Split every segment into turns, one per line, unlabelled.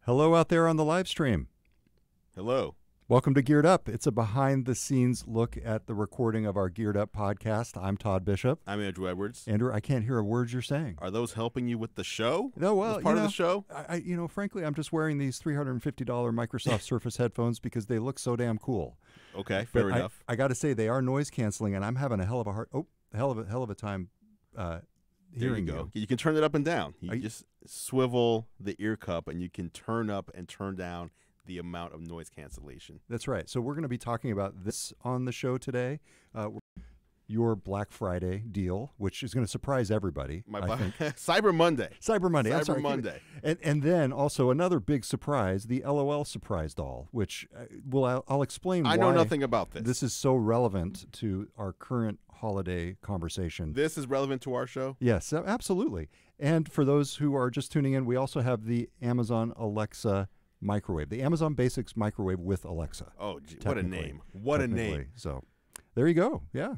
Hello out there on the live stream.
Hello.
Welcome to Geared Up. It's a behind-the-scenes look at the recording of our Geared Up podcast. I'm Todd Bishop.
I'm Andrew Edwards.
Andrew, I can't hear a word you're saying.
Are those helping you with the show?
No, well,
part of the show?
Frankly, I'm just wearing these $350 Microsoft Surface headphones because they look so damn cool.
Okay, fair enough.
I got to say, they are noise canceling, and I'm having a hell of a time hearing
you. You can turn it up and down. You just swivel the ear cup, and you can turn up and turn down the amount of noise cancellation.
That's right. So we're going to be talking about this on the show today. Your Black Friday deal, which is going to surprise everybody. I think.
Cyber Monday.
Cyber Monday.
Cyber Monday.
And then also another big surprise, the LOL surprise doll, which I'll explain why.
I know nothing about this.
This is so relevant to our current holiday conversation.
This is relevant to our show?
Yes, absolutely. And for those who are just tuning in, we also have the Amazon Alexa microwave, the Amazon Basics microwave with Alexa.
Oh, what a name. What a name.
So there you go. Yeah,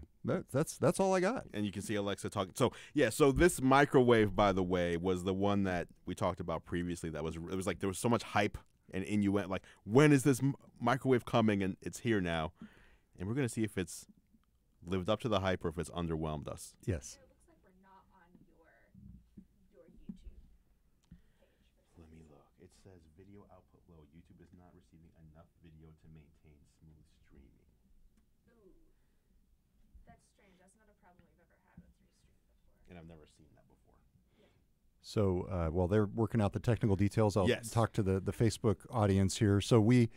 that's all I got.
And you can see Alexa talking. So, yeah, so this microwave, by the way, was the one that we talked about previously. It was like there was so much hype and innuendo, like, when is this microwave coming? And it's here now. And we're going to see if it's lived up to the hype or if it's underwhelmed us.
Yes.
And I've never seen that before.
So while they're working out the technical details, I'll talk to the Facebook audience here. So we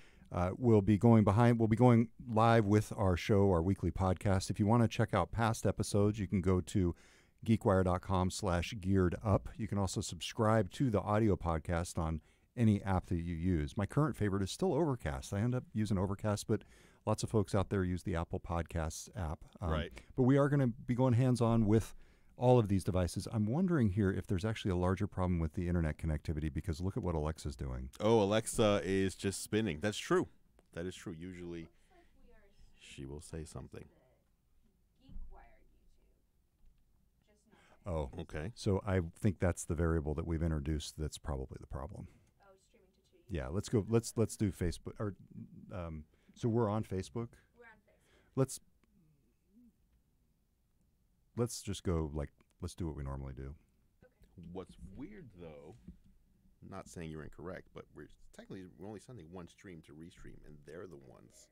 will be going live with our show, our weekly podcast. If you want to check out past episodes, you can go to geekwire.com/gearedup. You can also subscribe to the audio podcast on any app that you use. My current favorite is still Overcast. I end up using Overcast, but lots of folks out there use the Apple Podcasts app.
Right.
But we are going to be going hands-on with all of these devices. I'm wondering here if there's actually a larger problem with the internet connectivity, because look at what Alexa's doing.
Oh, Alexa is just spinning. That's true. That is true. Usually she will say something.
Oh,
okay.
So I think that's the variable that we've introduced that's probably the problem.
Oh, streaming to 2.
Yeah, let's go. Let's do Facebook. Or so we're on Facebook.
We're on Facebook.
Let's just go, let's do what we normally do.
Okay.
What's weird, though, not saying you're incorrect, but we're only sending one stream to Restream, and they're the ones.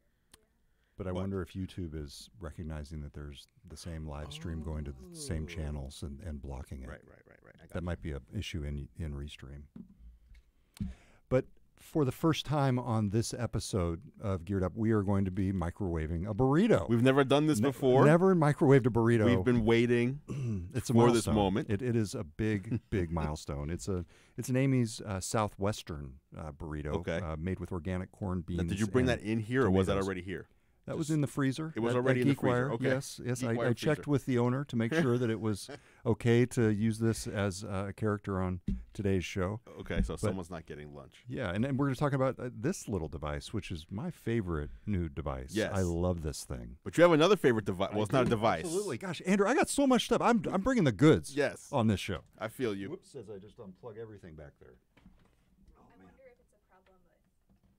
But I wonder if YouTube is recognizing that there's the same live stream going to the same channels and blocking it.
Right.
That might be an issue in Restream. But for the first time on this episode of Geared Up, we are going to be microwaving a burrito.
We've never done this before.
Never microwaved a burrito.
We've been waiting for this moment.
It is a big, big milestone. It's an Amy's Southwestern burrito, made with organic corned beans.
Now, did you bring that in here, or was that already here?
That was in the freezer.
It was already in the freezer. Okay.
Yes. I checked with the owner to make sure that it was okay to use this as a character on today's show.
Okay, so someone's not getting lunch.
Yeah, and then we're going to talk about this little device, which is my favorite new device.
Yes.
I love this thing.
But you have another favorite device. Well, it's not a device.
Absolutely. Gosh, Andrew, I got so much stuff. I'm bringing the goods on this show.
I feel you.
Whoops, as I just unplug everything back there.
I wonder if it's a problem with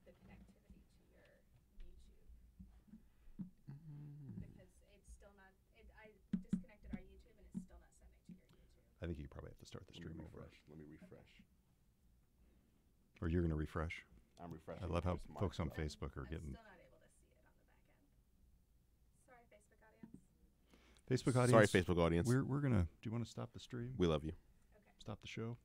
the connectivity to your YouTube. Because it's still not, I disconnected our YouTube and it's still not sending to your YouTube.
I think you probably have to start the stream over.
Let me refresh.
Or you're going to refresh?
I'm refreshing.
I love how folks on Facebook are getting...
I'm still not able to see it on the back end. Sorry, Facebook audience.
Facebook audience.
Sorry, Facebook audience.
We're going to... Do you want to stop the stream?
We love you.
Okay.
Stop the show?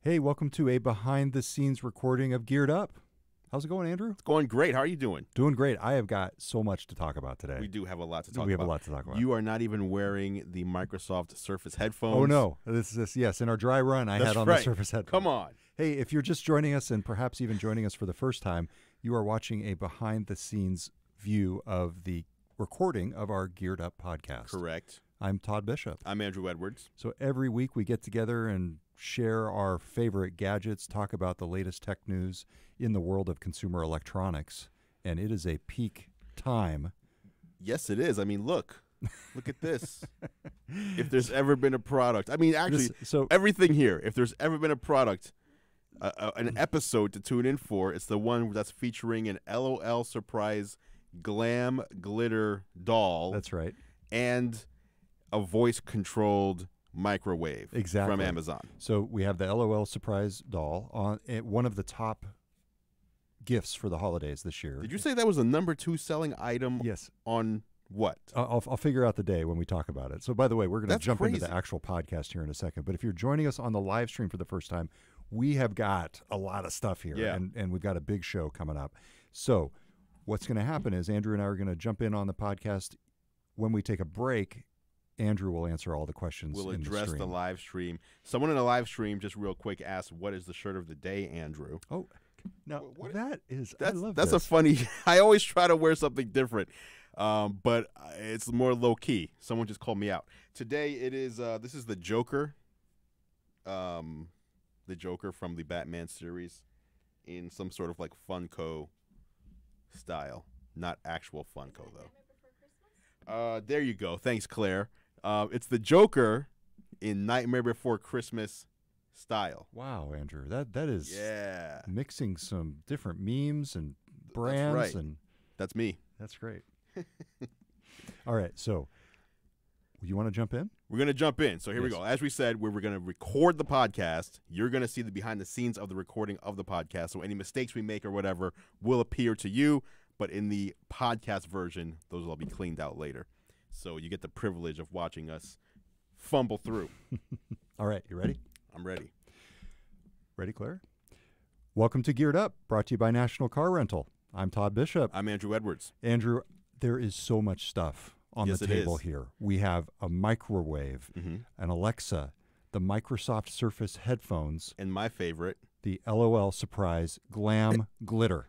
Hey, welcome to a behind-the-scenes recording of Geared Up. How's it going, Andrew?
It's going great. How are you doing?
Doing great. I have got so much to talk about today.
We do have a lot to talk about.
We have a lot to talk about.
You are not even wearing the Microsoft Surface headphones.
Oh, no. Yes, in our dry run, I had on the Surface headphones.
Come on.
Hey, if you're just joining us and perhaps even joining us for the first time, you are watching a behind-the-scenes view of the recording of our Geared Up podcast.
Correct.
I'm Todd Bishop.
I'm Andrew Edwards.
So every week we get together and share our favorite gadgets, talk about the latest tech news in the world of consumer electronics, and it is a peak time.
Yes, it is. I mean, look at this. If there's ever been a product, I mean, actually, everything here, if there's ever been a product, an episode to tune in for, it's the one that's featuring an LOL Surprise glam glitter doll.
That's right.
And a voice-controlled microwave from Amazon.
So we have the LOL Surprise doll on one of the top gifts for the holidays this year.
Did you say that was the #2 selling item?
Yes.
On what?
I'll figure out the day when we talk about it. So by the way, we're going to jump into the actual podcast here in a second. But if you're joining us on the live stream for the first time, we have got a lot of stuff here, and we've got a big show coming up. So what's going to happen is Andrew and I are going to jump in on the podcast. When we take a break, Andrew will answer all the questions.
We'll address the live stream. Someone in the live stream just real quick asked, "What is the shirt of the day, Andrew?"
Oh, now
that's a funny. I always try to wear something different, but it's more low key. Someone just called me out today. It is this is the Joker, the Joker from the Batman series, in some sort of like Funko style, not actual Funko though. There you go. Thanks, Claire. It's the Joker in Nightmare Before Christmas style.
Wow, Andrew, that is mixing some different memes and brands.
That's right.
And
that's me.
That's great. All right, so you want to jump in?
We're going to jump in. So here we go. As we said, we're going to record the podcast. You're going to see the behind the scenes of the recording of the podcast. So any mistakes we make or whatever will appear to you. But in the podcast version, those will all be cleaned out later. So you get the privilege of watching us fumble through.
All right, you ready?
I'm ready.
Ready, Claire? Welcome to Geared Up, brought to you by National Car Rental. I'm Todd Bishop.
I'm Andrew Edwards.
Andrew, there is so much stuff on the table here. We have a microwave, an Alexa, the Microsoft Surface headphones,
and my favorite,
the LOL Surprise Glam Glitter.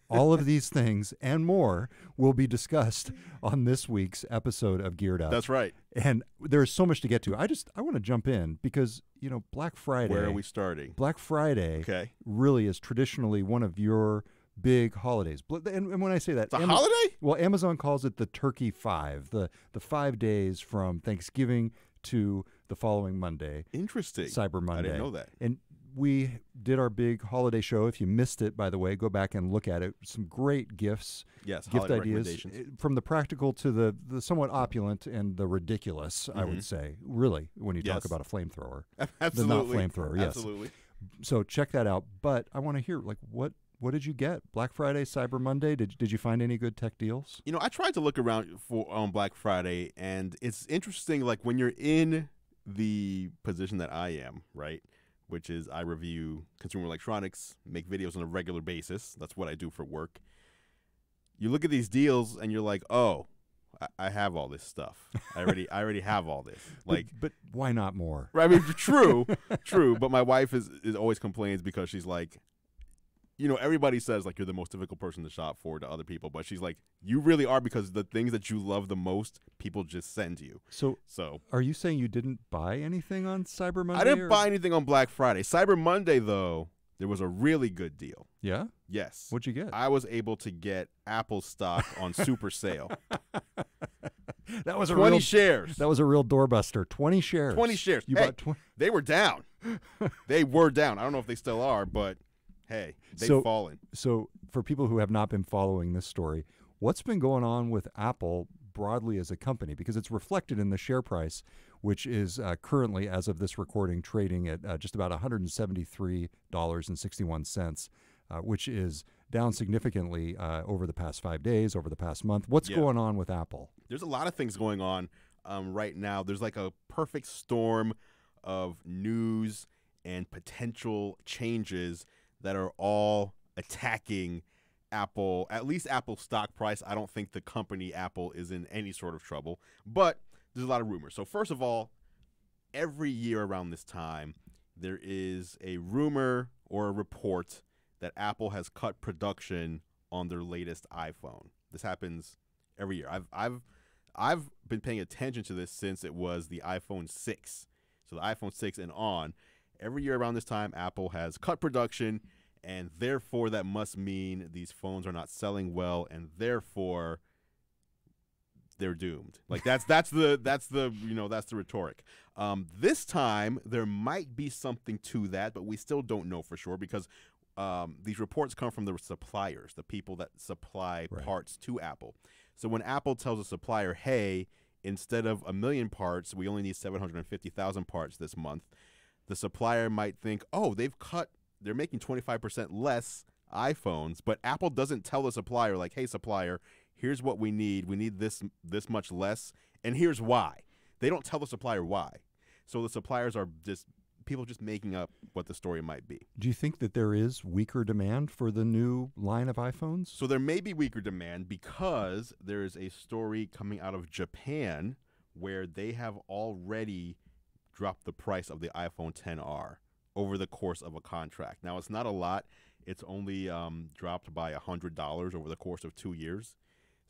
All of these things and more will be discussed on this week's episode of Geared Up.
That's right.
And there's so much to get to. I want to jump in because, Black Friday.
Where are we starting?
Black Friday really is traditionally one of your big holidays. And when I say that,
it's a holiday?
Well, Amazon calls it the Turkey 5, the 5 days from Thanksgiving to the following Monday.
Interesting.
Cyber Monday.
I didn't know that.
And we did our big holiday show. If you missed it, by the way, go back and look at it. Some great gifts.
Yes,
gift ideas. From the practical to the somewhat opulent and the ridiculous, I would say, really, when you talk about a flamethrower.
Absolutely.
The not flamethrower, yes.
Absolutely.
So check that out. But I want to hear, what did you get? Black Friday, Cyber Monday? Did you find any good tech deals?
I tried to look around on Black Friday, and it's interesting, like when you're in the position that I am, right? Which is I review consumer electronics, make videos on a regular basis. That's what I do for work. You look at these deals and you're like, oh, I have all this stuff. I already have all this.
But why not more?
Right, I mean, true. But my wife is always complains because she's like, everybody says like you're the most difficult person to shop for to other people, but she's like, you really are, because the things that you love the most, people just send you. So
are you saying you didn't buy anything on Cyber Monday?
I didn't buy anything on Black Friday. Cyber Monday, though, there was a really good deal.
Yeah?
Yes.
What'd you get?
I was able to get Apple stock on super sale.
That was
20 shares.
That was a real doorbuster. 20 shares.
20 shares.
You bought 20.
They were down. They were down. I don't know if they still are, but hey, they've fallen.
So for people who have not been following this story, what's been going on with Apple broadly as a company? Because it's reflected in the share price, which is currently, as of this recording, trading at just about $173.61, which is down significantly over the past 5 days, over the past month. What's going on with Apple?
There's a lot of things going on right now. There's like a perfect storm of news and potential changes that are all attacking Apple, at least Apple's stock price. I don't think the company Apple is in any sort of trouble, but there's a lot of rumors. So first of all, every year around this time, there is a rumor or a report that Apple has cut production on their latest iPhone. This happens every year. I've been paying attention to this since it was the iPhone 6. So the iPhone 6 and on, every year around this time, Apple has cut production, and therefore that must mean these phones are not selling well, and therefore they're doomed. Like that's the rhetoric. This time there might be something to that, but we still don't know for sure because these reports come from the suppliers, the people that supply parts to Apple. So when Apple tells a supplier, hey, instead of 1 million parts, we only need 750,000 parts this month, the supplier might think, oh, they're making 25% less iPhones, but Apple doesn't tell the supplier, like, hey, supplier, here's what we need. We need this much less, and here's why. They don't tell the supplier why. So the suppliers are just people just making up what the story might be.
Do you think that there is weaker demand for the new line of iPhones?
So there may be weaker demand because there is a story coming out of Japan where they have already dropped the price of the iPhone XR over the course of a contract. Now, it's not a lot. It's only dropped by $100 over the course of 2 years.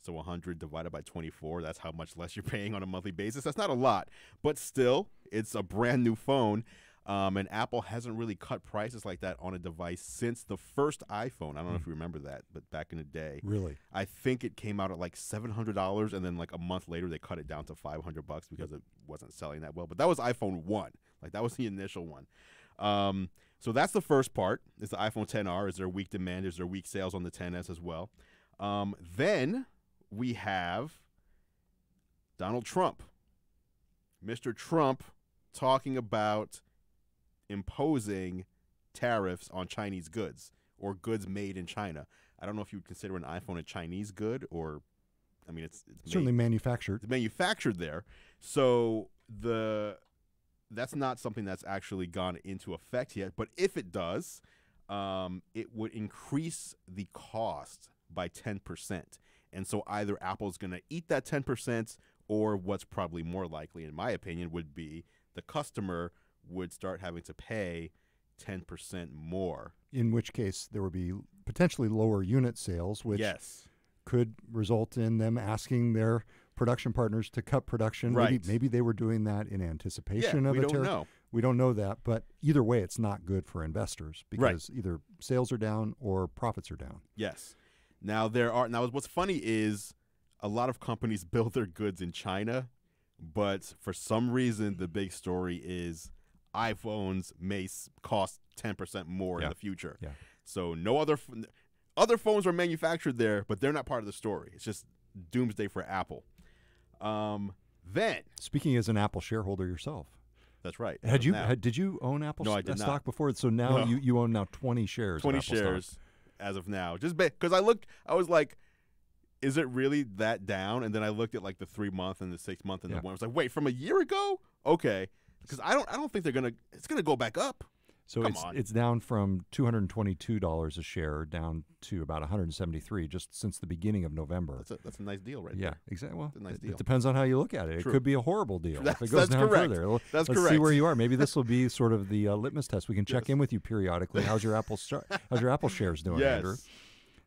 So 100 divided by 24, that's how much less you're paying on a monthly basis. That's not a lot, but still, it's a brand new phone. And Apple hasn't really cut prices like that on a device since the first iPhone. I don't know if you remember that, but back in the day.
Really?
I think it came out at like $700, and then like a month later they cut it down to $500 because it wasn't selling that well. But that was iPhone 1. Like that was the initial one. So that's the first part, is the iPhone XR. Is there weak demand? Is there weak sales on the XS as well? Then we have Donald Trump. Mr. Trump talking about imposing tariffs on Chinese goods or goods made in China. I don't know if you would consider an iPhone a Chinese good or, I mean, it's
certainly manufactured.
It's manufactured there. So that's not something that's actually gone into effect yet. But if it does, it would increase the cost by 10%. And so either Apple's going to eat that 10%, or what's probably more likely, in my opinion, would be the customer would start having to pay 10% more.
In which case, there would be potentially lower unit sales, which could result in them asking their production partners to cut production.
Right.
Maybe they were doing that in anticipation of a tariff.
We don't know.
We don't know that, but either way, it's not good for investors because either sales are down or profits are down.
Yes. Now what's funny is a lot of companies build their goods in China, but for some reason the big story is iPhones may cost 10% more in the future. Yeah. So no other phones are manufactured there, but they're not part of the story. It's just doomsday for Apple. Then,
speaking as an Apple shareholder yourself,
that's right.
Did you own Apple stock before? So now you own 20 shares.
20 shares stock as of now. Just because I was like, is it really that down? And then I looked at like the 3 month and the 6 month and the one. I was like, wait, from a year ago? Okay. Because I don't think it's gonna go back up.
So it's down from $222 a share down to about $173 just since the beginning of November.
That's a nice deal right there.
Yeah, exactly. Well,
that's a nice deal.
It depends on how you look at it.
True.
It could be a horrible deal if it
that's
goes down
correct.
further.
Let's
see where you are. Maybe this will be sort of the litmus test. We can check in with you periodically. How's your Apple shares doing, Andrew?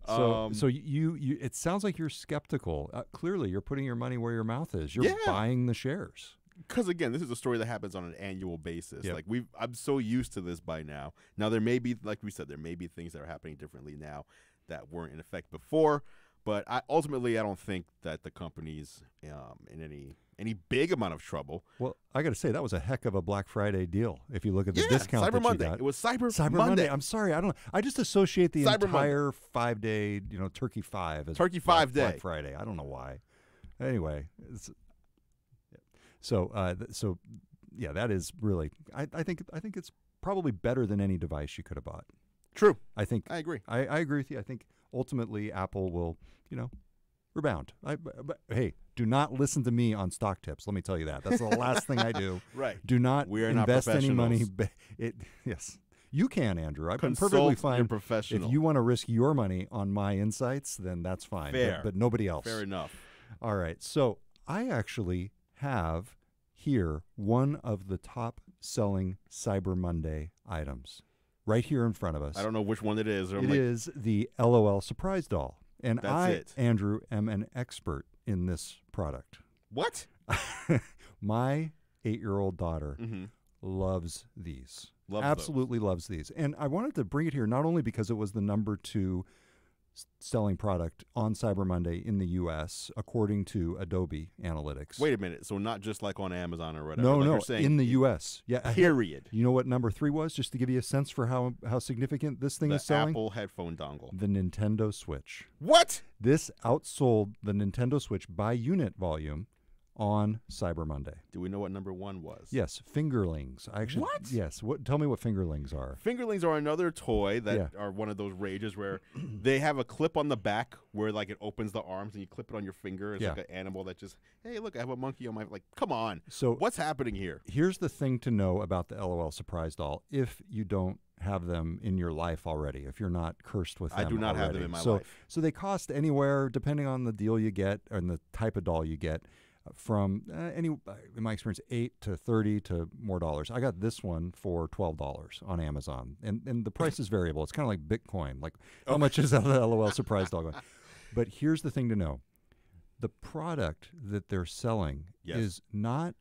So you it sounds like you're skeptical. Clearly, you're putting your money where your mouth is. You're buying the shares.
Because again, this is a story that happens on an annual basis. Yep. Like I'm so used to this by now. Now there may be, like we said, there may be things that are happening differently now that weren't in effect before. But ultimately, I don't think that the company's in any big amount of trouble.
Well, I got to say that was a heck of a Black Friday deal. If you look at the discount
Cyber
that
Monday.
You got.
It was Cyber Monday.
I'm sorry, I just associate the
Cyber
entire 5-day, Turkey 5 as
Turkey 5 day
Black Friday. I don't know why. Anyway, So that is really. I think it's probably better than any device you could have bought.
True.
I
agree.
I agree with you. I think ultimately Apple will, rebound. But hey, Do not listen to me on stock tips. Let me tell you that. That's the last thing I do.
Right.
Do not
We are not
invest any money.
professionals.
Yes. You can, Andrew. I'm
Consult
perfectly
your
fine.
professional.
If you want to risk your money on my insights, then that's fine.
Fair.
But nobody else.
Fair enough.
All right. So I actually have here one of the top selling Cyber Monday items right here in front of us.
I don't know which one it is.
It is the LOL Surprise Doll. And
That's it.
Andrew, am an expert in this product.
What?
My 8-year-old daughter loves these. Absolutely loves these. And I wanted to bring it here not only because it was the number 2 selling product on Cyber Monday in the U.S., according to Adobe Analytics.
Wait a minute. So not just like on Amazon or whatever.
No,
like
no,
you're saying
in the U.S. Yeah.
Period.
You know what number 3 was, just to give you a sense for how significant this thing is
The
selling?
Apple headphone dongle.
The Nintendo Switch.
What?
This outsold the Nintendo Switch by unit volume on Cyber Monday.
Do we know what number 1 was?
Yes, fingerlings.
What?
Yes. Tell me what fingerlings are.
Fingerlings are another toy that are one of those rages where they have a clip on the back where like it opens the arms and you clip it on your finger. It's like an animal that just, hey, look, I have a monkey on my, like, come on.
So
what's happening here?
Here's the thing to know about the LOL Surprise Doll if you don't have them in your life already, if you're not cursed with them.
I do not
already.
have them in my life.
So they cost anywhere, depending on the deal you get and the type of doll you get, from in my experience, $8 to $30 to more dollars. I got this one for $12 on Amazon, and the price is variable. It's kind of like Bitcoin. Like how much is the LOL Surprise Doll going? But here's the thing to know: the product that they're selling is not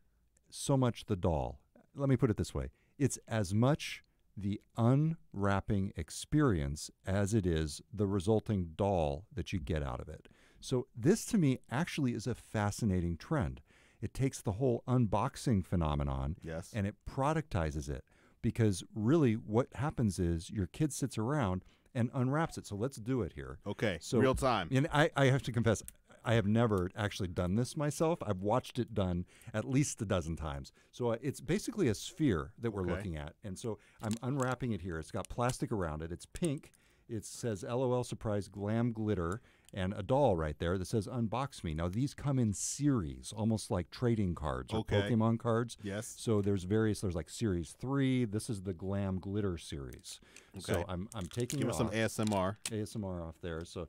so much the doll. Let me put it this way: it's as much the unwrapping experience as it is the resulting doll that you get out of it. So this, to me, actually is a fascinating trend. It takes the whole unboxing phenomenon and it productizes it, because really what happens is your kid sits around and unwraps it. So let's do it here.
Okay,
so,
real time.
And I have to confess, I have never actually done this myself. I've watched it done at least a dozen times. So it's basically a sphere that we're looking at. And so I'm unwrapping it here. It's got plastic around it. It's pink. It says LOL Surprise Glam Glitter, and a doll right there that says Unbox Me. Now, these come in series, almost like trading cards or Pokemon cards.
Yes.
So there's like Series 3. This is the Glam Glitter series.
Okay.
So I'm taking
Give
it
us some ASMR.
ASMR off there. So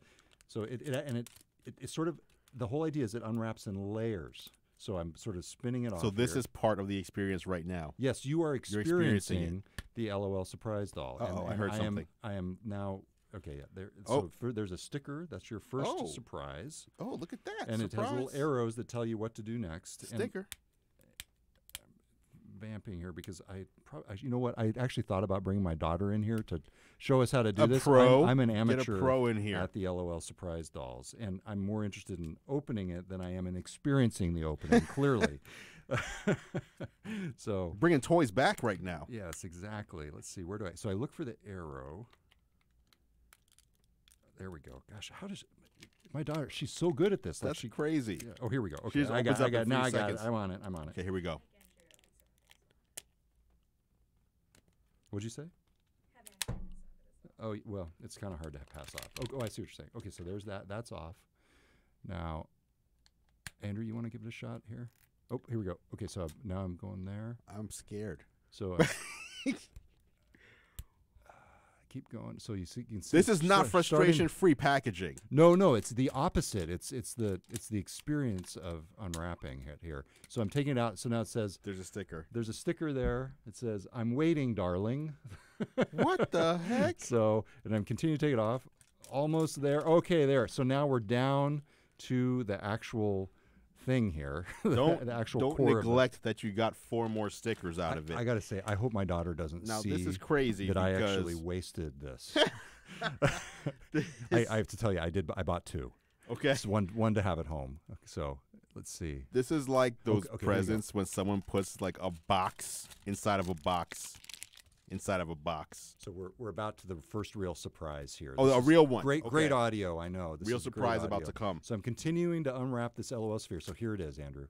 it's sort of, the whole idea is it unwraps in layers. So I'm sort of spinning it off.
So this
here.
is part of the experience right now.
Yes, you are experiencing the LOL Surprise Doll.
Oh, I heard something.
I am now. Okay, yeah. There's a sticker. That's your first surprise.
Oh, look at that!
And it has little arrows that tell you what to do next.
Sticker.
And vamping here because you know what? I actually thought about bringing my daughter in here to show us how to do this. I'm an amateur.
Get a pro in here
at the LOL Surprise Dolls, and I'm more interested in opening it than I am in experiencing the opening. Clearly. So
bringing toys back right now.
Yes, exactly. Let's see. Where do I? So I look for the arrow. There we go. Gosh, how does my daughter? She's so good at this.
That's crazy.
Yeah. Oh, here we go. Okay,
I got it.
Now I got it. I'm on it.
Okay, here we go.
What'd you say? Oh, well, it's kind of hard to pass off. Oh, I see what you're saying. Okay, so there's that. That's off. Now, Andrew, you want to give it a shot here? Oh, here we go. Okay, so now I'm going there.
I'm scared.
So keep going. So you can see
this is not frustration-free packaging.
No, it's the opposite. It's the experience of unwrapping it here. So I'm taking it out. So now it says
there's a sticker.
There's a sticker there. It says I'm waiting, darling.
What the heck?
So, and I'm continuing to take it off. Almost there. Okay, there. So now we're down to the actual thing here.
Don't
neglect
that you got 4 more stickers out of it.
I got to say, I hope my daughter doesn't see
this is crazy
that I actually wasted this. I have to tell you, I bought 2.
Okay.
Just one to have at home. So let's see.
This is like those presents when someone puts like a box inside of a box. Inside of a box.
So we're about to the first real surprise here.
Oh, a real one.
Great audio, I know. This
real
is
surprise about to come.
So I'm continuing to unwrap this LOL sphere. So here it is, Andrew.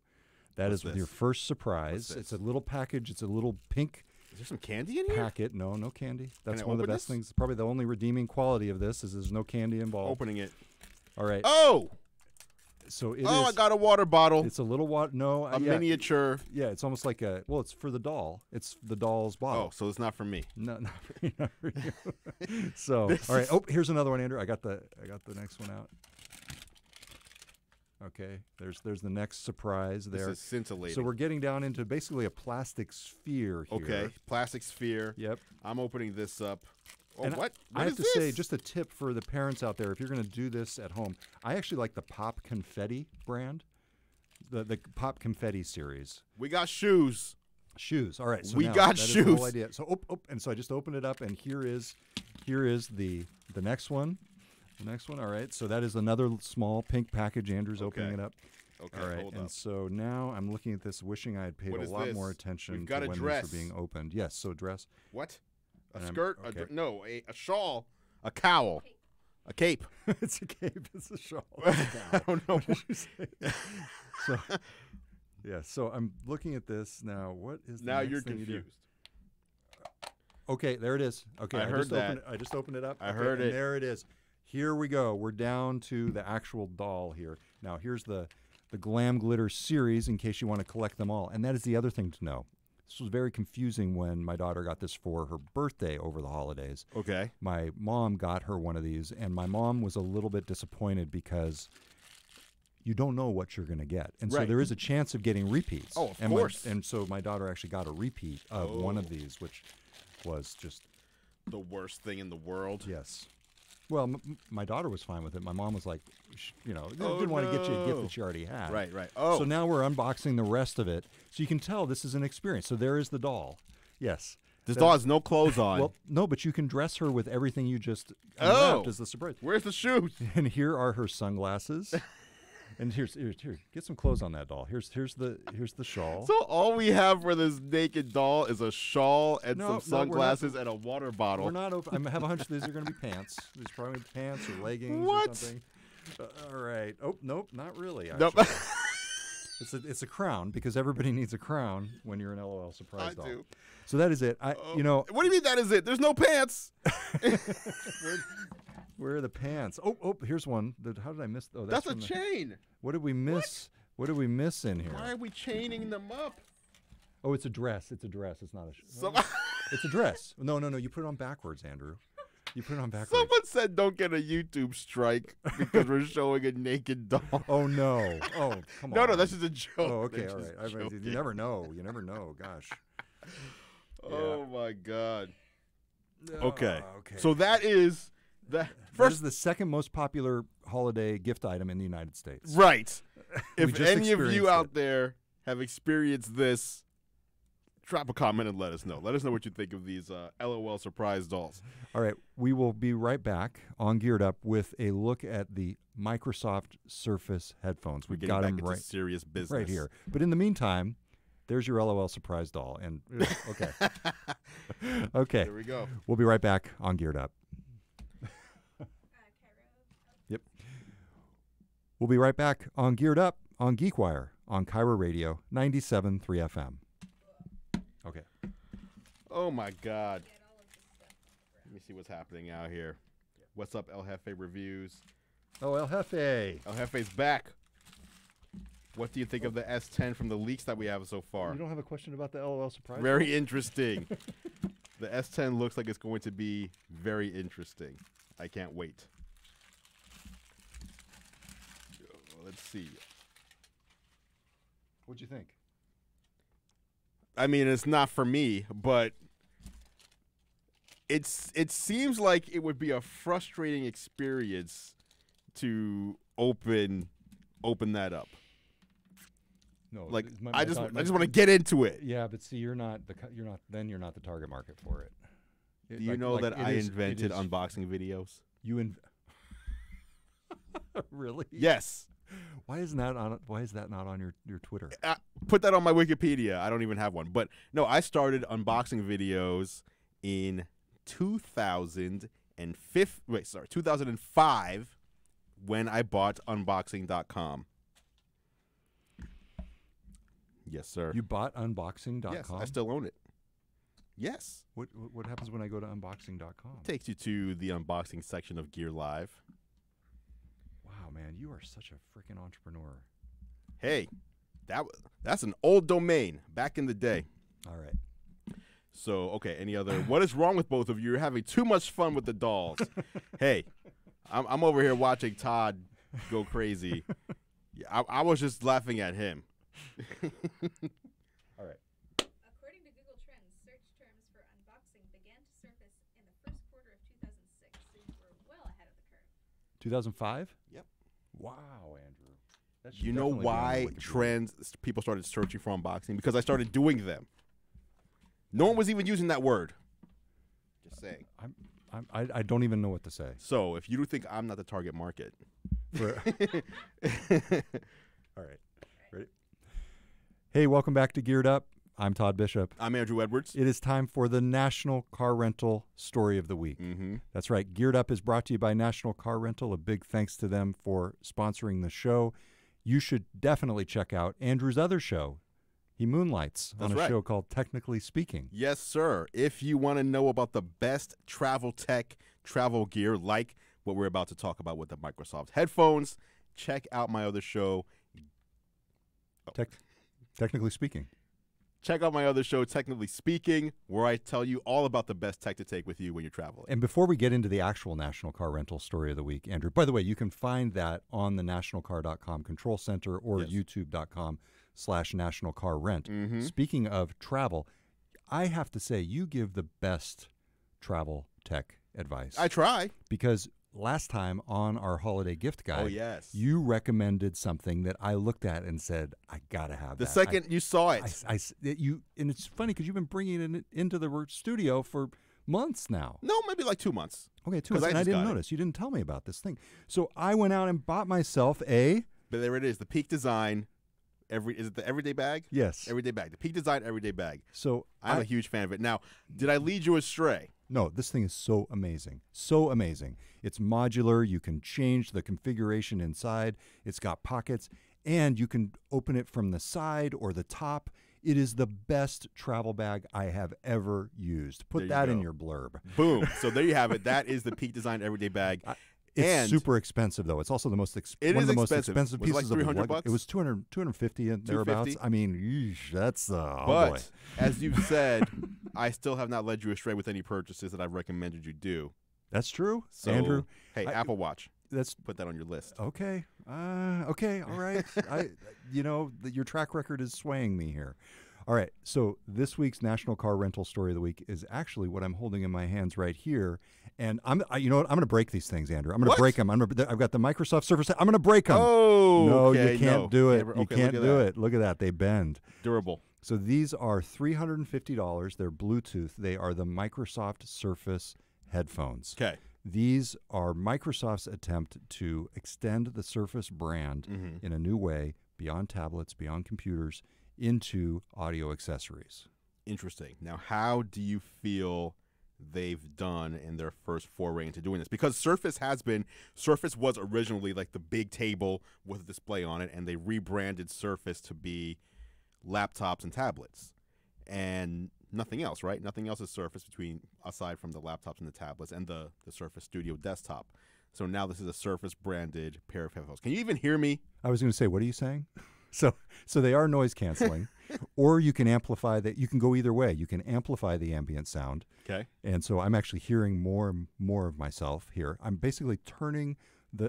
That is your first surprise. It's a little package. It's a little pink.
Is there some candy in here?
Packet. No candy. That's one of the best things. Probably the only redeeming quality of this is there's no candy involved.
Opening it.
All right.
Oh!
So it
I
is.
got a water bottle.
It's a little water. No,
A
yeah,
miniature.
Yeah, it's almost like a. Well, it's for the doll. It's the doll's bottle.
Oh, so it's not for me.
No, not for you. Not for you. So, all right. Oh, here's another one, Andrew. I got the next one out. Okay, there's the next surprise there.
This is scintillating.
So we're getting down into basically a plastic sphere here.
Okay, plastic sphere.
Yep.
I'm opening this up. Oh,
And
what?
I have
is
to
this?
say, just a tip for the parents out there, if you're going to do this at home, I actually like the Pop Confetti brand, the Pop Confetti series.
We got shoes.
Shoes. All right. So
We
now,
got
that is the whole
shoes.
idea. So and so I just opened it up, and here is the next one. The next one. All right. So that is another small pink package. Andrew's opening it up.
Okay,
All right.
hold
And
up.
so now I'm looking at this, wishing I had paid
What
a
is
lot
this?
more attention
We've got
to
a
when
dress.
these are being opened. Yes. So dress.
What? A
And I'm-
skirt?
okay.
No, a shawl, a cowl, a cape.
It's a cape. It's a shawl. It's a
I
cowl.
don't know.
What did you say? So, yeah. So I'm looking at this now. What is the
Now
next
you're
thing you do?
confused.
Okay, there it is. Okay,
I heard that.
I just opened it up.
I
Okay,
heard
and
it.
There it is. Here we go. We're down to the actual doll here. Now here's the Glam Glitter series in case you want to collect them all. And that is the other thing to know. This was very confusing when my daughter got this for her birthday over the holidays.
Okay.
My mom got her one of these, and my mom was a little bit disappointed because you don't know what you're going to get. And so
Right.
there is a chance of getting repeats.
Oh, of
and
course.
and so my daughter actually got a repeat of one of
Oh.
these, which was just,
The worst thing in the world.
yes. Well, my daughter was fine with it. My mom was like, didn't
Oh,
want to get you a gift
no.
that she already had.
Right, right. Oh.
So now we're unboxing the rest of it. So you can tell this is an experience. So there is the doll. Yes.
This doll has no clothes on.
Well, no, but you can dress her with everything you just
Oh.
unwrapped as the surprise.
Where's the shoes?
And here are her sunglasses. And here, get some clothes on that doll. Here's the shawl.
So all we have for this naked doll is a shawl and
No,
some
no,
sunglasses and a water bottle.
We're not open. I have a hunch these are going to be pants. These are probably pants or leggings
What?
or something. All right. Oh, nope, not really.
Nope.
Actually. It's a crown because everybody needs a crown when you're an LOL surprise
I
doll.
do.
So that is it.
What do you mean that is it? There's no pants.
Where are the pants? Oh, here's one. How did I miss? Oh,
That's a
from the-
chain.
What did we miss? What did we miss in here?
Why are we chaining them up?
Oh, it's a dress. It's a dress. It's not a.
Some-
It's a dress. No. You put it on backwards, Andrew. You put it on backwards.
Someone said don't get a YouTube strike because we're showing a naked doll.
Oh no! Oh, come on.
No, that's just a joke.
Oh, okay,
They're
all
just
right. I mean, you
joking.
never know. You never know. Gosh.
Oh my God.
Oh,
Okay.
okay.
So that is the
That
first.
is the second most popular holiday gift item in the United States.
Right.
We
If
just
any of
experienced
you
it.
out there have experienced this, drop a comment and let us know. Let us know what you think of these LOL surprise dolls.
All right, we will be right back on Geared Up with a look at the Microsoft Surface headphones.
We're
We've
getting
got
back
them
into serious business
right here. But in the meantime, there's your LOL surprise doll. And okay, okay,
There we go.
we'll be right back on Geared Up.
Cairo.
We'll be right back on Geared Up on GeekWire on Cairo Radio 97.3 FM. Okay.
Oh my God.
Get all of this stuff.
Let me see what's happening out here. What's up, El Jefe Reviews?
Oh, El Jefe.
El Jefe's back. What do you think of the S10 from the leaks that we have so far?
You don't have a question about the LOL surprise?
Very interesting. The S10 looks like it's going to be very interesting. I can't wait. Let's see.
What'd you think?
I mean, it's not for me, but it seems like it would be a frustrating experience to open that up.
No,
Like
my-
I
my
just
thought-
want to get into it.
Yeah, but see, you're not the target market for it.
Do you know that I invented unboxing videos?
You really?
Yes.
Why is that not on your Twitter?
Put that on my Wikipedia. I don't even have one. But no, I started unboxing videos in 2005 when I bought unboxing.com. Yes, sir.
You bought unboxing.com?
Yes, I still own it. Yes.
What happens when I go to unboxing.com?
Takes you to the unboxing section of Gear Live.
Wow, man, you are such a freaking entrepreneur.
Hey, that's an old domain back in the day.
All right.
So, okay, any other? What is wrong with both of you? You're having too much fun with the dolls. Hey, I'm over here watching Todd go crazy. I was just laughing at him.
All right.
According to Google Trends, search terms for unboxing began to surface in the first quarter of 2006, so you were well ahead of the curve.
2005?
Yep.
Wow, Andrew. That should
You know
definitely be on
why
Wikipedia.
people started searching for unboxing? Because I started doing them. No one was even using that word. Just saying.
I don't even know what to say.
So if you think I'm not the target market.
All right. Ready? Hey, welcome back to Geared Up. I'm Todd Bishop.
I'm Andrew Edwards.
It is time for the National Car Rental Story of the Week.
Mm-hmm.
That's right. Geared Up is brought to you by National Car Rental. A big thanks to them for sponsoring the show. You should definitely check out Andrew's other show. He moonlights on a show called Technically Speaking.
Yes, sir. If you want to know about the best travel tech, travel gear, like what we're about to talk about with the Microsoft headphones, check out my other show.
Technically Speaking.
Check out my other show, Technically Speaking, where I tell you all about the best tech to take with you when you're traveling.
And before we get into the actual National Car Rental Story of the Week, Andrew, by the way, you can find that on the nationalcar.com control center or youtube.com/nationalcarrent.
Mm-hmm.
Speaking of travel, I have to say you give the best travel tech advice.
I try.
Because last time on our holiday gift guide, you recommended something that I looked at and said, I got to have
the
that.
second you saw it.
And it's funny because you've been bringing it into the studio for months now.
No, maybe like 2 months.
Okay, 2 months. And I didn't notice. You didn't tell me about this thing. So I went out and bought myself a...
But there it is, the Peak Design. Is it the everyday bag?
Yes.
Everyday bag. The Peak Design everyday bag.
So
I'm a huge fan of it. Now, did I lead you astray?
No, this thing is so amazing. So amazing. It's modular. You can change the configuration inside. It's got pockets, and you can open it from the side or the top. It is the best travel bag I have ever used. Put that in your blurb.
Boom. So there you have it. That is the Peak Design everyday bag.
It's super expensive, though. It's also the most one of the most expensive
was
pieces
it like $300
of luggage. It was 250 and thereabouts. I mean, that's
but
boy.
As you've said, I still have not led you astray with any purchases that I've recommended you do.
That's true,
so,
Andrew.
Hey, Apple Watch.
Let's
put that on your list.
Okay. Okay. All right. Your track record is swaying me here. All right. So this week's National Car Rental Story of the Week is actually what I'm holding in my hands right here. And you know what? I'm going to break these things, Andrew. I'm going to break them. I've got the Microsoft Surface. I'm going to break them.
Oh,
no,
okay,
you can't do it. You can't do it. Look at that. They bend.
Durable.
So these are $350. They're Bluetooth. They are the Microsoft Surface headphones.
Okay.
These are Microsoft's attempt to extend the Surface brand in a new way beyond tablets, beyond computers, into audio accessories.
Interesting. Now, how do you feel they've done in their first foray into doing this? Because Surface was originally like the big table with a display on it, and they rebranded Surface to be laptops and tablets. And nothing else, right? Nothing else is Surface aside from the laptops and the tablets and the Surface Studio desktop. So now this is a Surface branded pair of headphones. Can you even hear me?
I was going to say, what are you saying? So they are noise canceling, or you can amplify that. You can go either way. You can amplify the ambient sound.
Okay.
And so I'm actually hearing more of myself here. I'm basically turning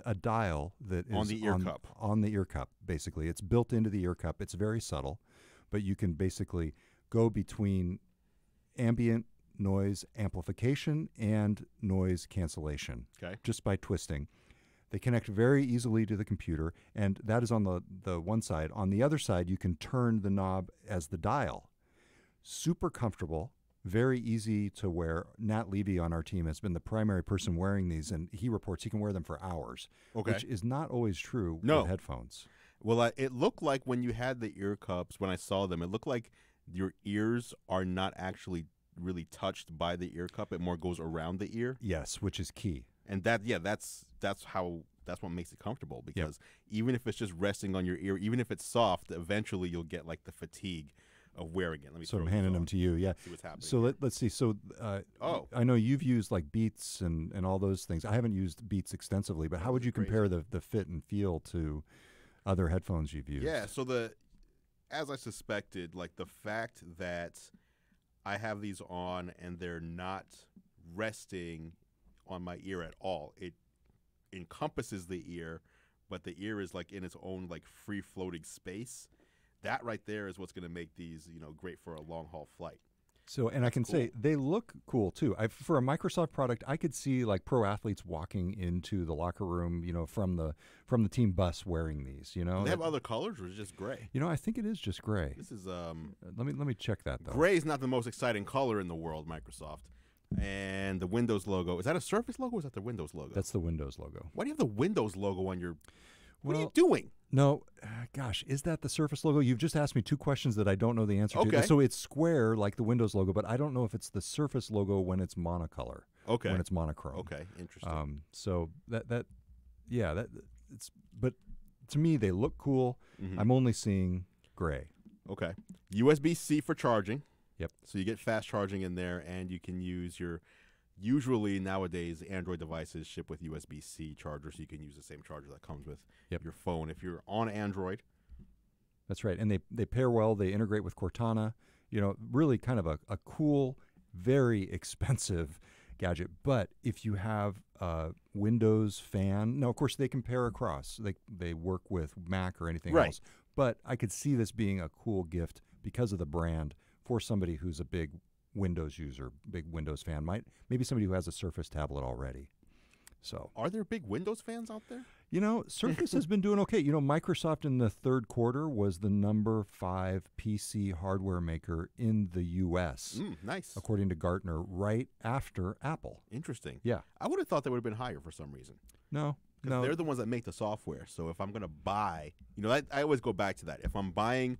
a dial that is
on the ear cup.
On the ear cup, basically. It's built into the ear cup. It's very subtle, but you can basically go between ambient noise amplification and noise cancellation.
Okay.
Just by twisting. They connect very easily to the computer, and that is on the one side. On the other side, you can turn the knob as the dial. Super comfortable, very easy to wear. Nat Levy on our team has been the primary person wearing these, and he reports he can wear them for hours, which is not always true with headphones.
Well, it looked like when you had the ear cups, when I saw them, it looked like your ears are not actually really touched by the ear cup. It more goes around the ear.
Yes, which is key.
And that's what makes it comfortable, because even if it's just resting on your ear, even if it's soft, eventually you'll get like the fatigue of wearing it. Let me
So
throw
I'm handing
these
them
on.
to you. Yeah.
See what's happening.
So let's see. So I know you've used like Beats and all those things. I haven't used Beats extensively, but how would you compare the fit and feel to other headphones you've used?
Yeah. So as I suspected, like the fact that I have these on and they're not resting on my ear at all. It encompasses the ear, but the ear is like in its own like free floating space. That right there is what's going to make these, great for a long haul flight.
So, and I can say they look cool too. For a Microsoft product, I could see like pro athletes walking into the locker room, from the team bus wearing these.
Do they have other colors, or is it just gray?
I think it is just gray.
This is
let me check that though.
Gray is not the most exciting color in the world, Microsoft. And the Windows logo, is that a Surface logo or is that the Windows logo?
That's the Windows logo.
Why do you have the Windows logo on your? What are you
Well,
doing?
No, gosh, is that the Surface logo? You've just asked me two questions that I don't know the answer
Okay.
to. So it's square like the Windows logo, but I don't know if it's the Surface logo when it's monocolor.
Okay.
When it's monochrome.
Okay, interesting.
So but to me they look cool.
Mhm.
I'm only seeing gray.
Okay. USB-C for charging.
Yep.
So you get fast charging in there, and you can use usually nowadays Android devices ship with USB-C chargers, so you can use the same charger that comes with your phone if you're on Android.
That's right. And they pair well. They integrate with Cortana. Really kind of a cool, very expensive gadget. But if you have a Windows fan, no, of course they can pair across. They work with Mac or anything else. But I could see this being a cool gift because of the brand for somebody who's a big Windows user, big Windows fan. Maybe somebody who has a Surface tablet already. So,
are there big Windows fans out there?
Surface has been doing okay. Microsoft in the third quarter was the number 5 PC hardware maker in the U.S.
Nice.
According to Gartner, right after Apple.
Interesting.
Yeah.
I would have thought they would have been higher for some reason.
No.
They're the ones that make the software. So if I'm going to buy, I always go back to that. If I'm buying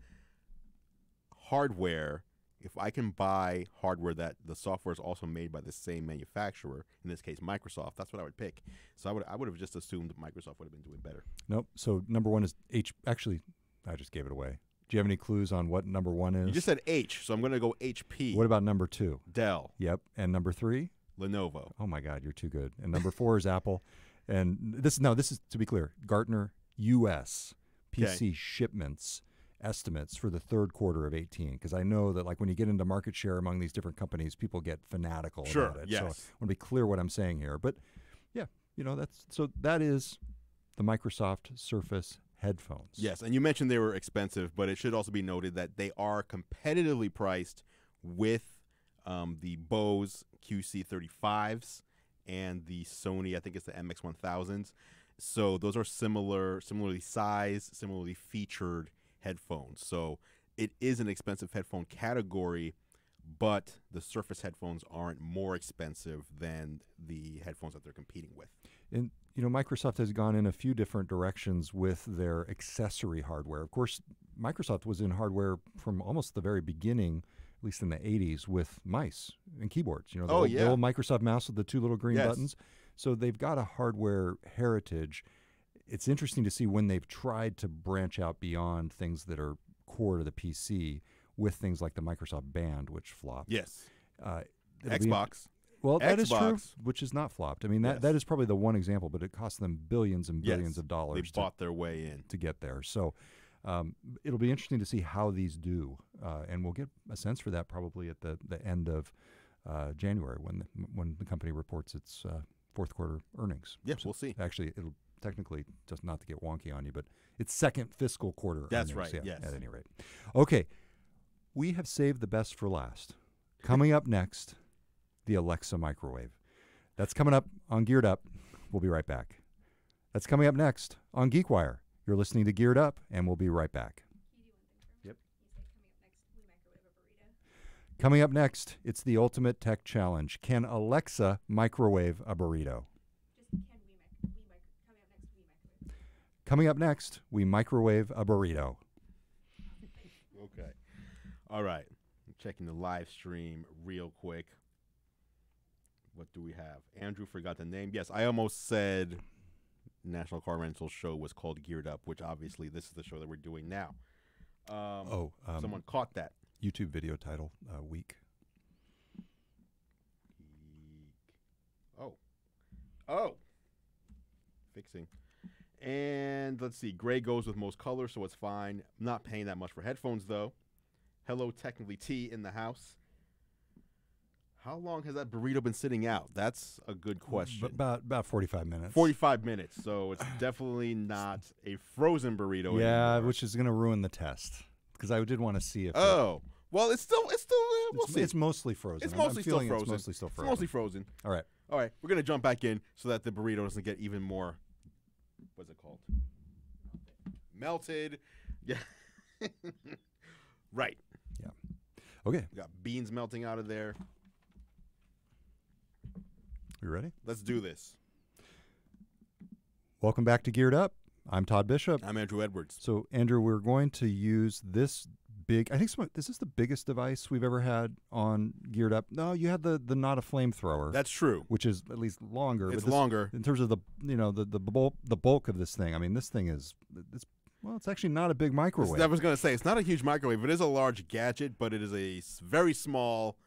hardware, if I can buy hardware that the software is also made by the same manufacturer, in this case Microsoft, that's what I would pick. So I would have just assumed that Microsoft would have been doing better.
Nope. So number one is H. Actually, I just gave it away. Do you have any clues on what number one is?
You just said H, so I'm going to go HP.
What about number 2?
Dell.
Yep. And number 3?
Lenovo.
Oh my God, you're too good. And number 4 is Apple. And this is to be clear, Gartner U.S. PC shipments estimates for the third quarter of 18, because I know that like when you get into market share among these different companies, people get fanatical about it.
Yes.
So I want to be clear what I'm saying here. But yeah, that is the Microsoft Surface headphones.
Yes, and you mentioned they were expensive, but it should also be noted that they are competitively priced with the Bose QC35s and the Sony, I think it's the MX1000s. So those are similarly sized, similarly featured headphones. So it is an expensive headphone category, but the Surface headphones aren't more expensive than the headphones that they're competing with.
And Microsoft has gone in a few different directions with their accessory hardware. Of course, Microsoft was in hardware from almost the very beginning, at least in the 80s, with mice and keyboards. The old Microsoft mouse with the 2 little green buttons. So they've got a hardware heritage. It's interesting to see when they've tried to branch out beyond things that are core to the PC with things like the Microsoft Band, which flopped.
Yes.
Xbox. That is true, which is not flopped. I mean, that is probably the one example, but it cost them billions and billions of dollars.
They bought their way in
to get there. So it'll be interesting to see how these do, and we'll get a sense for that probably at the end of January when the company reports its fourth quarter earnings.
Yes, we'll see.
Actually, it'll technically, just not to get wonky on you, but it's second fiscal quarter.
That's
earnings,
right, yes.
At any rate. Okay, we have saved the best for last. Coming up next, the Alexa microwave. That's coming up on Geared Up. We'll be right back. That's coming up next on GeekWire. You're listening to Geared Up, and we'll be right back. Yep. Coming up next, it's the ultimate tech challenge. Can Alexa microwave a burrito? Coming up next, we microwave a burrito.
Okay. All right. I'm checking the live stream real quick. What do we have? Andrew forgot the name. Yes, I almost said National Car Rental show was called Geared Up, which obviously this is the show that we're doing now. Someone caught that.
YouTube video title, Week.
Oh. Fixing. And let's see. Gray goes with most colors, so it's fine. I'm not paying that much for headphones, though. Hello, technically T in the house. How long has that burrito been sitting out? That's a good question.
About 45 minutes.
45 minutes, so it's definitely not a frozen burrito
yeah,
anymore.
which is going to ruin the test because I did want to see if.
Oh, well, it's still. We'll see.
It's mostly frozen.
It's mostly still frozen.
It's mostly still frozen.
It's mostly frozen.
All right.
All right, we're gonna jump back in so that the burrito doesn't get even more. What's it called? Melted. Yeah. Right.
Yeah. Okay.
We got beans melting out of there.
You ready?
Let's do this.
Welcome back to Geared Up. I'm Todd Bishop.
I'm Andrew Edwards.
So, Andrew, we're going to use this big. I think this is the biggest device we've ever had on Geared Up. No, you had the not a flamethrower.
That's true.
Which is at least longer.
It's
but this,
longer
in terms of the bulk of this thing. I mean, this thing is it's actually not a big microwave.
I was going to say it's not a huge microwave. It is a large gadget, but it is a very small,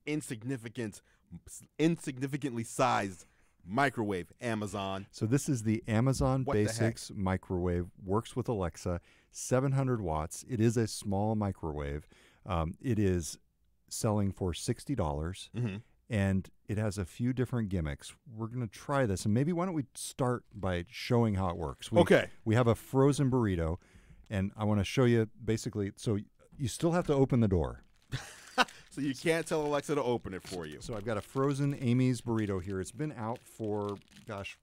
insignificantly sized microwave. Amazon.
So this is the Amazon Basics microwave. Works with Alexa. 700 watts. It is a small microwave. It is selling for $60, and it has a few different gimmicks. We're going to try this, and maybe why don't we start by showing how it works?
Okay.
We have a frozen burrito, and I want to show you basically. So you still have to open the door.
So you can't tell Alexa to open it for you.
So I've got a frozen Amy's burrito here. It's been out for, gosh,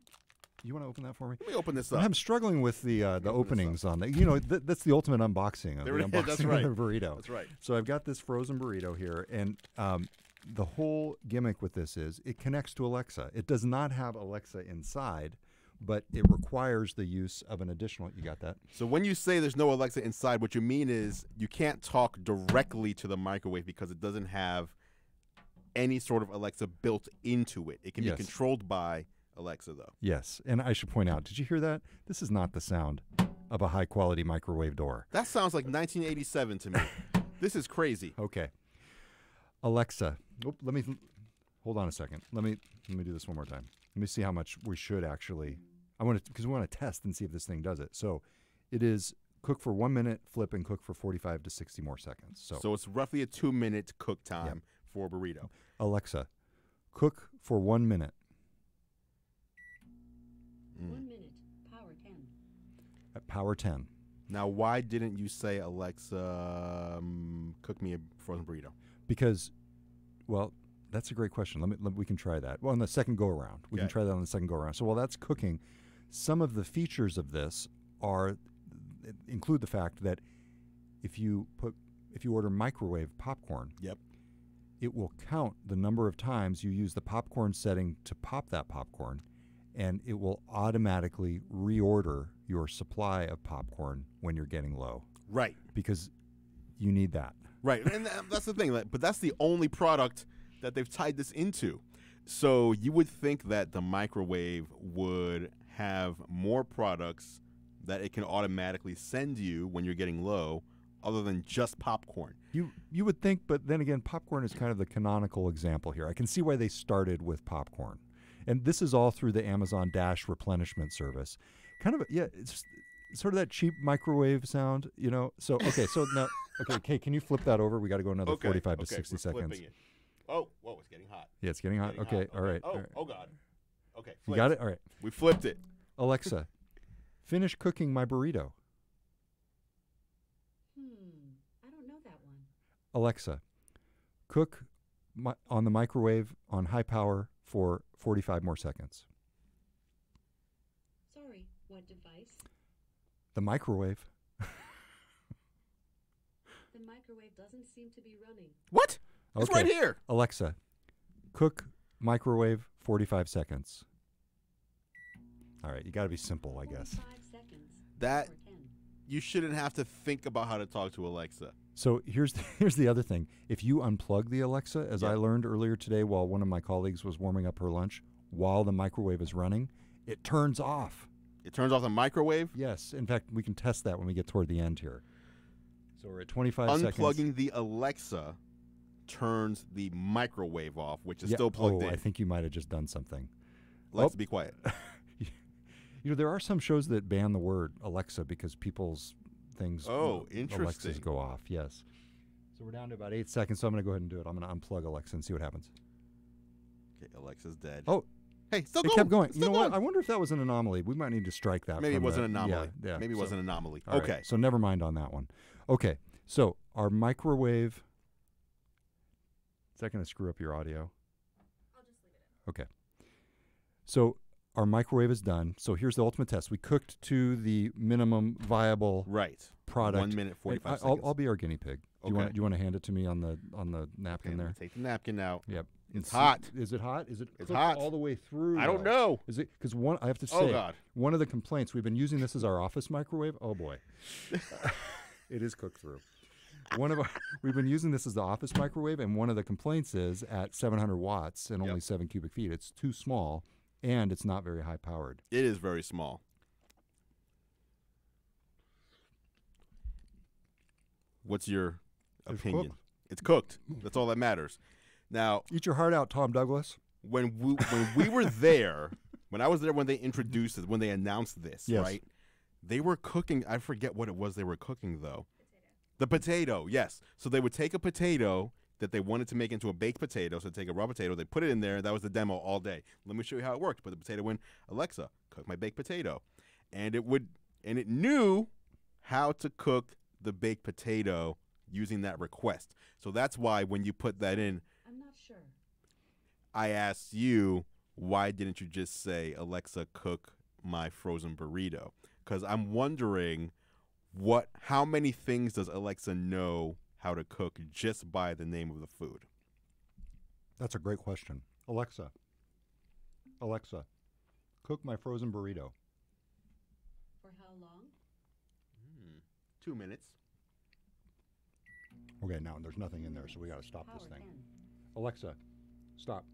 you want to open that for me?
Let me open this up.
I'm struggling with the openings on that. You know, that's the ultimate unboxing of the unboxing
That's right.
of the burrito.
That's right.
So I've got this frozen burrito here, and the whole gimmick with this is it connects to Alexa. It does not have Alexa inside, but it requires the use of an additional. You got that?
So when you say there's no Alexa inside, what you mean is you can't talk directly to the microwave because it doesn't have any sort of Alexa built into it. It can be controlled by Alexa, though.
Yes, and I should point out, did you hear that? This is not the sound of a high-quality microwave door.
That sounds like 1987 to me. This is crazy.
Okay. Alexa, hold on a second. Let me do this one more time. Let me see how much we should actually. Because we want to test and see if this thing does it. So, it is cook for 1 minute, flip, and cook for 45 to 60 more seconds. So
it's roughly a 2-minute cook time for a burrito.
Alexa, cook for 1 minute.
1 minute, power 10.
At power 10.
Now, why didn't you say, Alexa, cook me a frozen burrito?
Because, well, that's a great question. We can try that. Well, on the second go around, we can try that on the second go around. So while that's cooking, some of the features of this include the fact that if you order microwave popcorn, it will count the number of times you use the popcorn setting to pop that popcorn, and it will automatically reorder your supply of popcorn when you're getting low.
Right.
Because you need that.
Right. And that's the thing. But that's the only product that they've tied this into. So you would think that the microwave would have more products that it can automatically send you when you're getting low other than just popcorn.
You would think, but then again, popcorn is kind of the canonical example here. I can see why they started with popcorn. And this is all through the Amazon Dash replenishment service. Kind of, it's sort of that cheap microwave sound, you know? So, okay, so now, okay, can you flip that over? We got to go another 45 to 60 seconds.
Flipping it. Oh, whoa, it's getting hot.
Yeah, it's getting hot. Okay, all right.
Oh,
all right.
oh, God. Okay,
you got it? All right.
We flipped it.
Alexa, finish cooking my burrito.
I don't know that one.
Alexa, cook on the microwave on high power for 45 more seconds.
Sorry, what device?
The microwave.
The microwave doesn't seem to be running.
What? It's right here.
Alexa, cook microwave 45 seconds. All right, you got to be simple, I guess.
45 seconds.
That
Power 10.
you shouldn't have to think about how to talk to Alexa.
So here's the other thing. If you unplug the Alexa, as I learned earlier today while one of my colleagues was warming up her lunch, while the microwave is running, it turns off.
It turns off the microwave?
Yes. In fact, we can test that when we get toward the end here. So we're at 25 seconds.
Unplugging the Alexa turns the microwave off, which is still plugged in.
I think you might have just done something.
Alexa, be quiet.
There are some shows that ban the word Alexa because people's things,
interesting.
Alexas go off. Yes. So we're down to about 8 seconds. So I'm going to go ahead and do it. I'm going to unplug Alexa and see what happens.
Okay, Alexa's dead.
Oh,
hey, still
it
going.
kept going.
Still
You know
going.
what? I wonder if that was an anomaly. We might need to strike that.
Maybe it
from
was
the-
an anomaly.
Yeah.
Maybe it was an anomaly.
All
Okay.
right, so never mind on that one. Okay. So our microwave. Is that going to screw up your audio?
I'll just leave it in.
Okay. So our microwave is done. So here's the ultimate test. We cooked to the minimum viable
Right.
product.
1 minute, 45
And
seconds.
I'll be our guinea pig. Do
Okay.
you want to hand it to me on the napkin
Okay,
there?
take the napkin out.
Yep.
It's hot.
Is it hot? Is it
It's
cooked
hot.
all the way through?
I don't
though?
know.
Is it because one? I have to say,
Oh, God.
one of the complaints we've been using this as our office microwave. Oh boy, it is cooked through. We've been using this as the office microwave, and one of the complaints is at 700 watts and only 7 cubic feet. It's too small, and it's not very high powered.
It is very small. What's your
It's
opinion?
cooked.
It's cooked. That's all that matters. Now,
Eat your heart out, Tom Douglas.
when we were there, when I was there when they introduced it, when they announced this,
Yes.
right? They were cooking. I forget what it was they were cooking though. The potato, yes. So they would take a potato that they wanted to make into a baked potato. So take a raw potato, they put it in there. That was the demo all day. Let me show you how it worked. Put the potato in. Alexa, cook my baked potato, and it knew how to cook the baked potato using that request. So that's why when you put that in,
I'm not sure.
I asked you, why didn't you just say, Alexa, cook my frozen burrito? Because I'm wondering how many things does Alexa know how to cook just by the name of the food?
That's a great question. Alexa, cook my frozen burrito.
For how long?
2 minutes.
Okay, now there's nothing in there, so we got to stop this
Power
thing.
10.
Alexa, stop.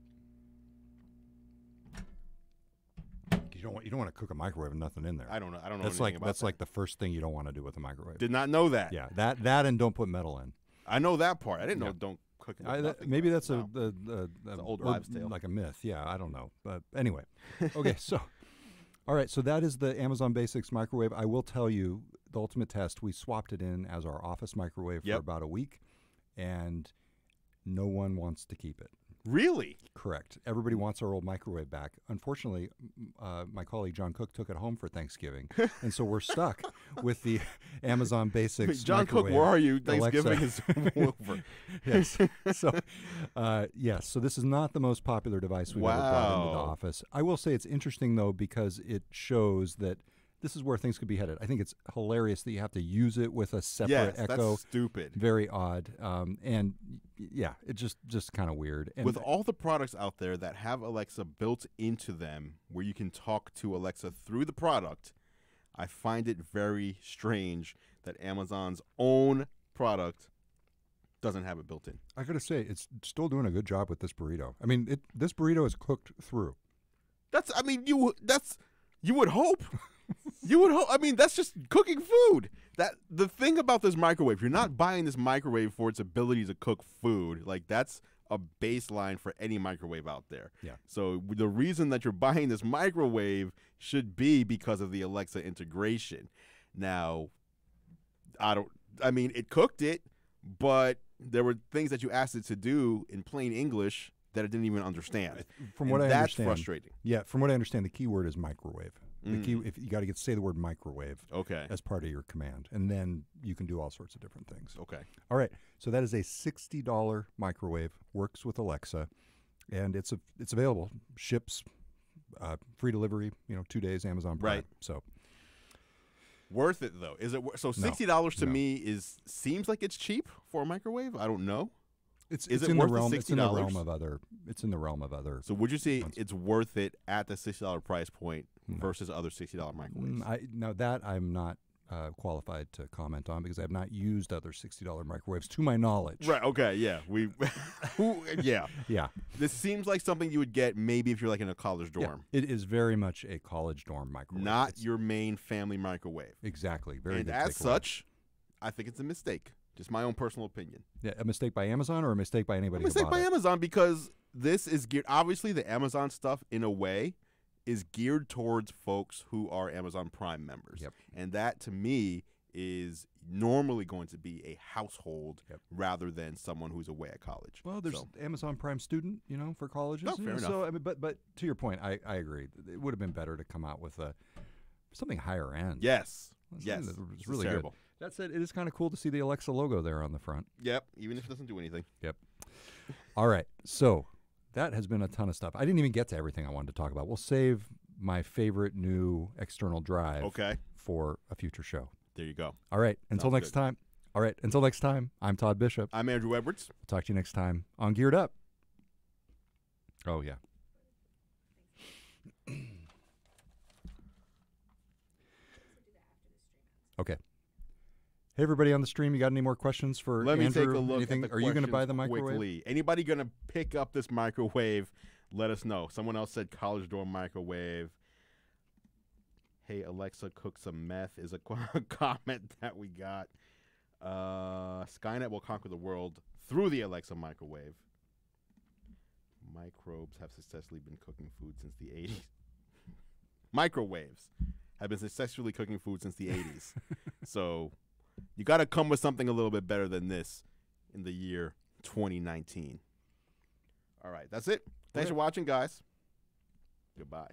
You don't want to cook a microwave with nothing in there.
I don't know. I don't know
That's
anything
like
about
that's
that.
like the first thing you don't want to do with a microwave.
Did not know that.
Yeah, that and don't put metal in.
I know that part. I didn't know
Yeah.
don't cook it with nothing.
Maybe that's
No.
an
old wives' tale.
like a myth. Yeah, I don't know, but anyway. Okay, so all right, so that is the Amazon Basics microwave. I will tell you, the ultimate test. We swapped it in as our office microwave for
Yep.
about a week, and no one wants to keep it.
Really?
Correct. Everybody wants our old microwave back. Unfortunately, my colleague John Cook took it home for Thanksgiving, and so we're stuck with the Amazon Basics
John Cook,
microwave.
where are you? Thanksgiving
Alexa.
is over.
Yes. So, yes. So this is not the most popular device we've ever brought into the
Wow.
office. I will say it's interesting though because it shows that this is where things could be headed. I think it's hilarious that you have to use it with a separate
Yes,
Echo.
that's stupid.
Very odd. And yeah, it just kind of weird. And
With all the products out there that have Alexa built into them where you can talk to Alexa through the product, I find it very strange that Amazon's own product doesn't have it built in.
I got to say, it's still doing a good job with this burrito. I mean, this burrito is cooked through.
You would hope. You would hope. I mean, that's just cooking food. The thing about this microwave, you're not buying this microwave for its ability to cook food. Like, that's a baseline for any microwave out there.
Yeah.
So the reason that you're buying this microwave should be because of the Alexa integration. Now, it cooked it, but there were things that you asked it to do in plain English that it didn't even understand.
From what I
that's
understand,
frustrating.
Yeah, from what I understand, the key word is microwave. The key, if you got to say the word microwave
Okay.
as part of your command, and then you can do all sorts of different things.
Okay.
All right, so that is a $60 microwave. Works with Alexa, and it's available. Ships, free delivery. 2 days, Amazon Prime.
Right.
So
Worth it though? Is it so?
No.
$60 to
No.
me seems like it's cheap for a microwave. I don't know.
it's
Is it
in the
worth the
realm. It's in the
$60?
realm of other. It's in the realm of other.
So would you say
Once.
it's worth it at the $60 price point
No.
versus other $60 microwaves?
That I'm not qualified to comment on because I have not used other $60 microwaves to my knowledge.
Right. Okay. Yeah. Yeah.
Yeah.
This seems like something you would get maybe if you're like in a college dorm,
Yeah, it is very much a college dorm microwave.
not
It's-
your main family microwave.
exactly. Very
And
good
as
takeaway.
such, I think it's a mistake. Just my own personal opinion.
Yeah, a mistake by Amazon or a mistake by anybody?
A mistake by Amazon, because this is geared. Obviously, the Amazon stuff, in a way, is geared towards folks who are Amazon Prime members.
Yep.
And that, to me, is normally going to be a household rather than someone who's away at college.
Well, there's Amazon Prime student, for colleges.
Oh, fair enough.
So, I mean, but to your point, I agree. It would have been better to come out with something higher end.
Yes.
Yes. It's really good. That said, it is kind of cool to see the Alexa logo there on the front.
Yep, even if it doesn't do anything.
Yep. All right, so that has been a ton of stuff. I didn't even get to everything I wanted to talk about. We'll save my favorite new external drive for a future show.
There you go.
All right, until next time. All right, until next time, I'm Todd Bishop.
I'm Andrew Edwards.
We'll talk to you next time on Geared Up. Oh, yeah. Okay. Hey, everybody on the stream, you got any more questions for Andrew?
Let me take a look at the
Are you going to buy the microwave?
Quickly. Anybody going to pick up this microwave? Let us know. Someone else said college dorm microwave. Hey, Alexa, cook some meth is a comment that we got. Skynet will conquer the world through the Alexa microwave. Microbes have successfully been cooking food since the 80s. Microwaves have been successfully cooking food since the 80s. So you got to come with something a little bit better than this in the year 2019. All right, that's it. Thanks for watching, guys. Goodbye.